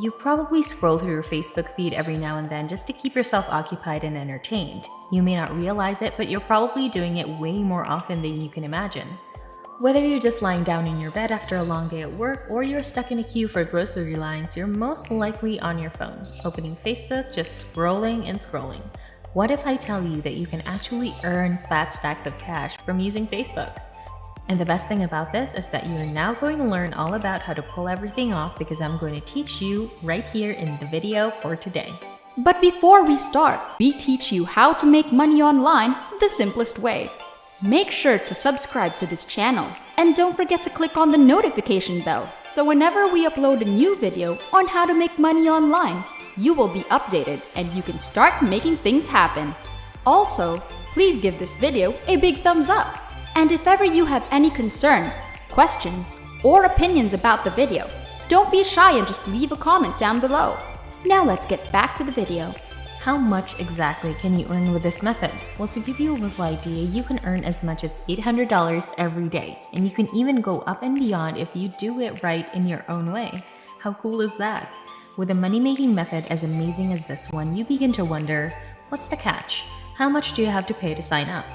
You probably scroll through your Facebook feed every now and then just to keep yourself occupied and entertained. You may not realize it, but you're probably doing it way more often than you can imagine. Whether you're just lying down in your bed after a long day at work or you're stuck in a queue for grocery lines, you're most likely on your phone, opening Facebook, just scrolling and scrolling. What if I tell you that you can actually earn fat stacks of cash from using Facebook? And the best thing about this is that you're now going to learn all about how to pull everything off because I'm going to teach you right here in the video for today. But before we start, we teach you how to make money online the simplest way. Make sure to subscribe to this channel and don't forget to click on the notification bell so whenever we upload a new video on how to make money online, you will be updated and you can start making things happen. Also, please give this video a big thumbs up. And if ever you have any concerns, questions, or opinions about the video, don't be shy and just leave a comment down below. Now let's get back to the video. How much exactly can you earn with this method? Well, to give you a little idea, you can earn as much as $800 every day, and you can even go up and beyond if you do it right in your own way. How cool is that? With a money-making method as amazing as this one, you begin to wonder, what's the catch? How much do you have to pay to sign up?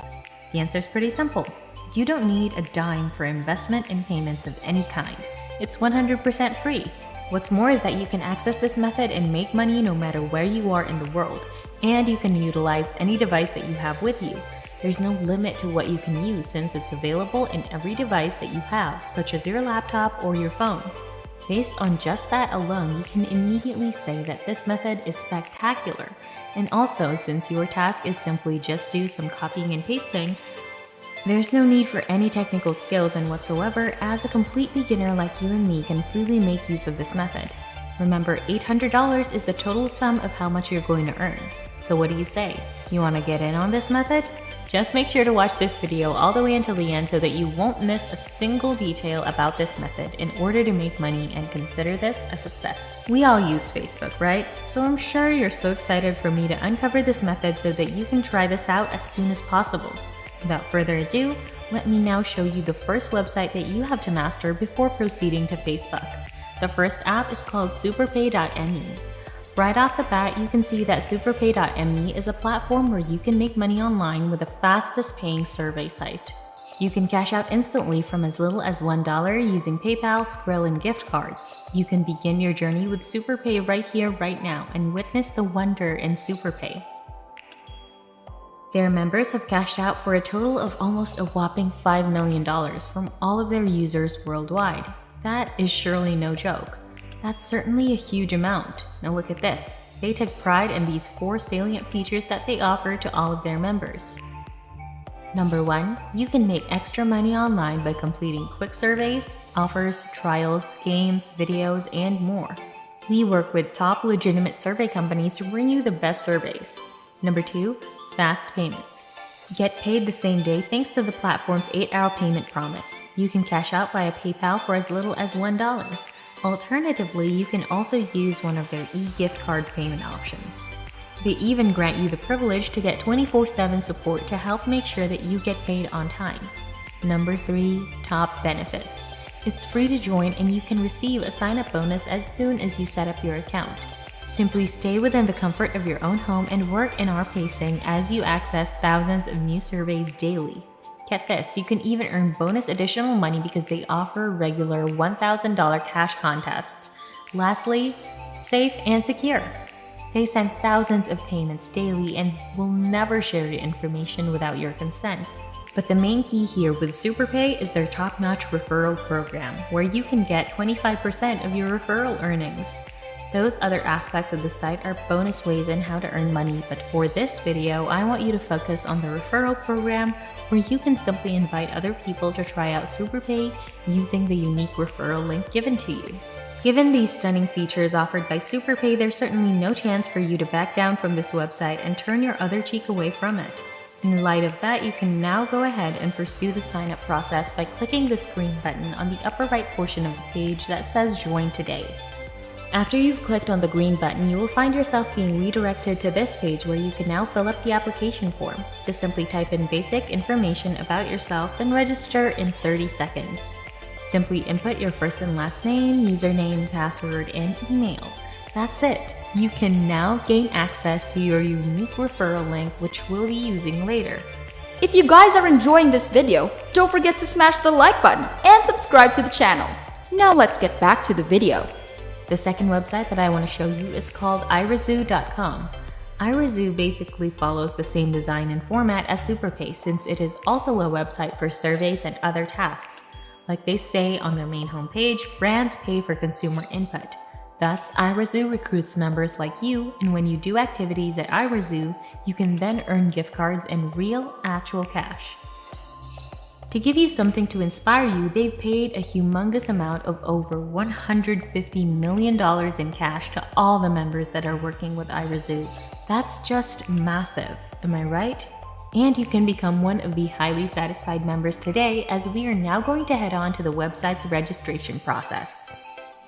The answer is pretty simple. You don't need a dime for investment and payments of any kind. It's 100% free. What's more is that you can access this method and make money no matter where you are in the world, and you can utilize any device that you have with you. There's no limit to what you can use since it's available in every device that you have, such as your laptop or your phone. Based on just that alone, you can immediately say that this method is spectacular. And also, since your task is simply just do some copying and pasting, there's no need for any technical skills and whatsoever, as a complete beginner like you and me can freely make use of this method. Remember, $800 is the total sum of how much you're going to earn. So what do you say? You want to get in on this method? Just make sure to watch this video all the way until the end so that you won't miss a single detail about this method in order to make money and consider this a success. We all use Facebook, right? So I'm sure you're so excited for me to uncover this method so that you can try this out as soon as possible. Without further ado, let me now show you the first website that you have to master before proceeding to Facebook. The first app is called superpay.me. Right off the bat, you can see that superpay.me is a platform where you can make money online with the fastest paying survey site. You can cash out instantly from as little as $1 using PayPal, Skrill, and gift cards. You can begin your journey with Superpay right here, right now, and witness the wonder in Superpay. Their members have cashed out for a total of almost a whopping $5 million from all of their users worldwide. That is surely no joke. That's certainly a huge amount. Now look at this. They take pride in these 4 salient features that they offer to all of their members. Number 1, you can make extra money online by completing quick surveys, offers, trials, games, videos, and more. We work with top legitimate survey companies to bring you the best surveys. Number 2, fast payments. Get paid the same day thanks to the platform's 8-hour payment promise. You can cash out via PayPal for as little as $1. Alternatively, you can also use one of their e-gift card payment options. They even grant you the privilege to get 24/7 support to help make sure that you get paid on time. Number 3, top benefits. It's free to join and you can receive a sign-up bonus as soon as you set up your account. Simply stay within the comfort of your own home and work in our pacing as you access thousands of new surveys daily. Get this, you can even earn bonus additional money because they offer regular $1,000 cash contests. Lastly, safe and secure. They send thousands of payments daily and will never share your information without your consent. But the main key here with Superpay is their top-notch referral program, where you can get 25% of your referral earnings. Those other aspects of the site are bonus ways on how to earn money, but for this video, I want you to focus on the referral program where you can simply invite other people to try out Superpay using the unique referral link given to you. Given these stunning features offered by Superpay, there's certainly no chance for you to back down from this website and turn your other cheek away from it. In light of that, you can now go ahead and pursue the sign-up process by clicking this green button on the upper right portion of the page that says Join Today. After you've clicked on the green button, you will find yourself being redirected to this page where you can now fill up the application form. Just simply type in basic information about yourself and register in 30 seconds. Simply input your first and last name, username, password, and email. That's it. You can now gain access to your unique referral link, which we'll be using later. If you guys are enjoying this video, don't forget to smash the like button and subscribe to the channel. Now let's get back to the video. The second website that I want to show you is called irazoo.com. irazoo basically follows the same design and format as SuperPay, since it is also a website for surveys and other tasks. Like they say on their main homepage, brands pay for consumer input. Thus, irazoo recruits members like you, and when you do activities at irazoo, you can then earn gift cards in real, actual cash. To give you something to inspire you, they've paid a humongous amount of over $150 million in cash to all the members that are working with irazoo. That's just massive, am I right? And you can become one of the highly satisfied members today, as we are now going to head on to the website's registration process.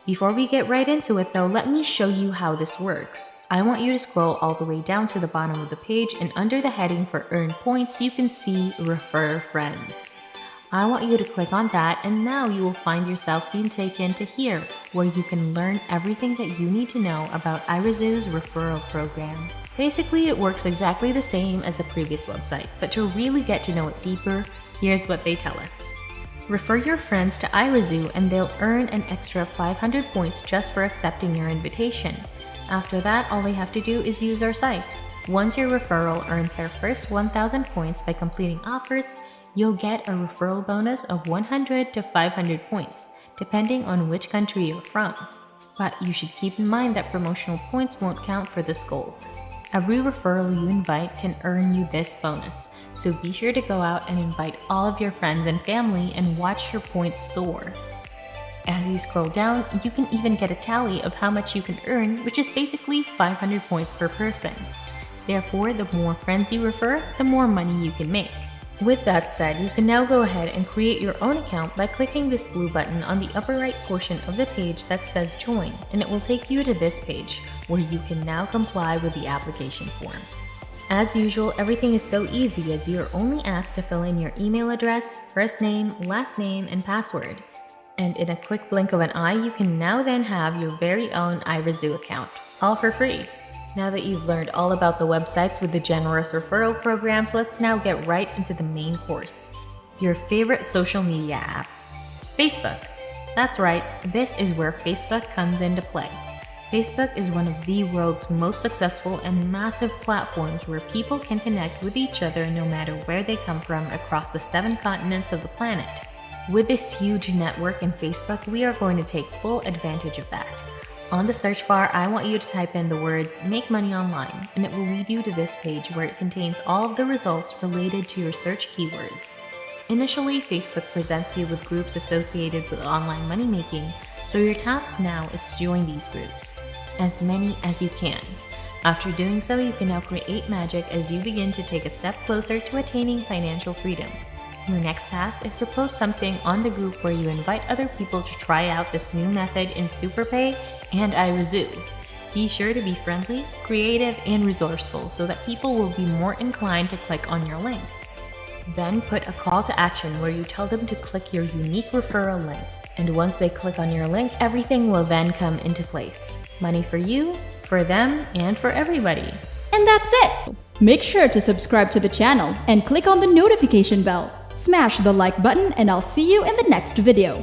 Before we get right into it though, let me show you how this works. I want you to scroll all the way down to the bottom of the page, and under the heading for Earn Points, you can see Refer Friends. I want you to click on that, and now you will find yourself being taken to here, where you can learn everything that you need to know about irazoo's referral program. Basically, it works exactly the same as the previous website, but to really get to know it deeper, here's what they tell us. Refer your friends to irazoo and they'll earn an extra 500 points just for accepting your invitation. After that, all they have to do is use our site. Once your referral earns their first 1,000 points by completing offers, you'll get a referral bonus of 100 to 500 points, depending on which country you're from. But you should keep in mind that promotional points won't count for this goal. Every referral you invite can earn you this bonus, so be sure to go out and invite all of your friends and family and watch your points soar. As you scroll down, you can even get a tally of how much you can earn, which is basically 500 points per person. Therefore, the more friends you refer, the more money you can make. With that said, you can now go ahead and create your own account by clicking this blue button on the upper right portion of the page that says Join, and it will take you to this page, where you can now comply with the application form. As usual, everything is so easy as you are only asked to fill in your email address, first name, last name, and password. And in a quick blink of an eye, you can now then have your very own irazoo account, all for free. Now that you've learned all about the websites with the generous referral programs, let's now get right into the main course. Your favorite social media app. Facebook. That's right, this is where Facebook comes into play. Facebook is one of the world's most successful and massive platforms where people can connect with each other no matter where they come from across the 7 continents of the planet. With this huge network in Facebook, we are going to take full advantage of that. On the search bar, I want you to type in the words "Make Money Online," and it will lead you to this page where it contains all of the results related to your search keywords. Initially, Facebook presents you with groups associated with online money making, so your task now is to join these groups. As many as you can. After doing so, you can now create magic as you begin to take a step closer to attaining financial freedom. Your next task is to post something on the group where you invite other people to try out this new method in SuperPay and irazoo. Be sure to be friendly, creative, and resourceful so that people will be more inclined to click on your link. Then put a call to action where you tell them to click your unique referral link. And once they click on your link, everything will then come into place. Money for you, for them, and for everybody. And that's it! Make sure to subscribe to the channel and click on the notification bell. Smash the like button and I'll see you in the next video.